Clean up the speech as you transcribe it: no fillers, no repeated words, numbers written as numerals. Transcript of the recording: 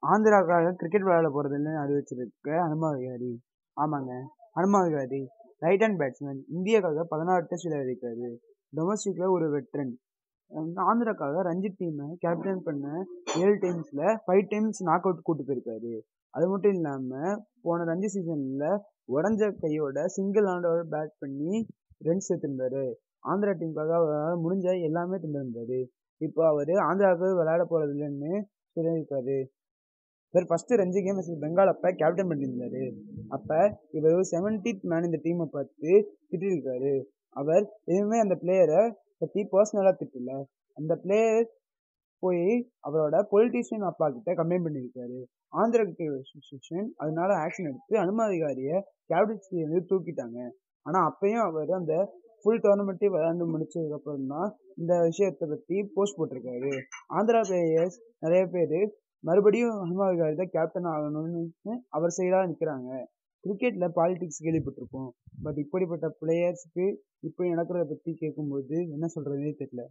ஆந்திராக்காக cricket விளையாட போறதுன்னு அறிவிச்சிருக்க ஹனுமா விகாரி. ஆமாங்க, ஹனுமா விகாரி ரைட் ஹேண்ட் பேட்ஸ்மேன். இந்தியாக்காக 16 டெஸ்ட் விளையாடிருக்காரு. டொமஸ்டிக்ல ஒரு வெட்ரன். ஆந்திராக்காக ரஞ்சி டீமை கேப்டன் பண்ண 7 டைம்ஸ்ல 5 டைம்ஸ் நாக் அவுட் கூட்டு போயிருக்காரு. அது மட்டும் இல்லாம போன ரஞ்சி சீசன்ல உடஞ்ச கையோட சிங்கிள் ஹேண்டோட பேட் பண்ணி ரன்ஸ் எடுத்திருந்தாரு. ஆந்திரா டீமுக்காக அவரால் முடிஞ்ச எல்லாமே தந்திருந்தாரு. இப்போ அவரு ஆந்திராவுக்கு விளையாட போறது இல்லைன்னு சொல்லியிருக்காரு. இவர் ஃபர்ஸ்ட் ரஞ்சி கேம் பெங்கால் அப்ப கேப்டன் பண்ணியிருந்தாரு. அப்ப இவர் 70th மேன் இந்த டீமை பார்த்து திட்டிருக்காரு. அவர் எதுவுமே அந்த பிளேயரை பத்தி பர்சனலா திட்டல. அந்த பிளேயர் போய் அவரோட பொலிட்டீஷியன் அப்பா கிட்ட கம்ப்ளைண்ட் பண்ணியிருக்காரு. ஆந்திரா கிரிக்கெட் அசோசியேஷன் அதனால ஆக்ஷன் எடுத்து ஹனுமா விகாரிய கேப்டன்சியிலிருந்து தூக்கிட்டாங்க. ஆனா அப்பயும் அவர் அந்த ஃபுல் டோர்னமெண்ட்டே விளையாண்டு முடிச்சதுக்கு அப்புறம் தான் இந்த விஷயத்தை பத்தி போஸ்ட் போட்டிருக்காரு. ஆந்திரா பிளேயர்ஸ் நிறைய பேரு மறுபடியும் ஹனுமா விகாரி தான் கேப்டன் ஆகணும்னு அவர் சைடா நிக்கிறாங்க. கிரிக்கெட்ல பாலிடிக்ஸ் கேள்விப்பட்டிருப்போம். பட் இப்படிப்பட்ட பிளேயர்ஸ்க்கு இப்படி நடக்கிறத பத்தி கேட்கும்போது என்ன சொல்றதுன்னே தெரியல.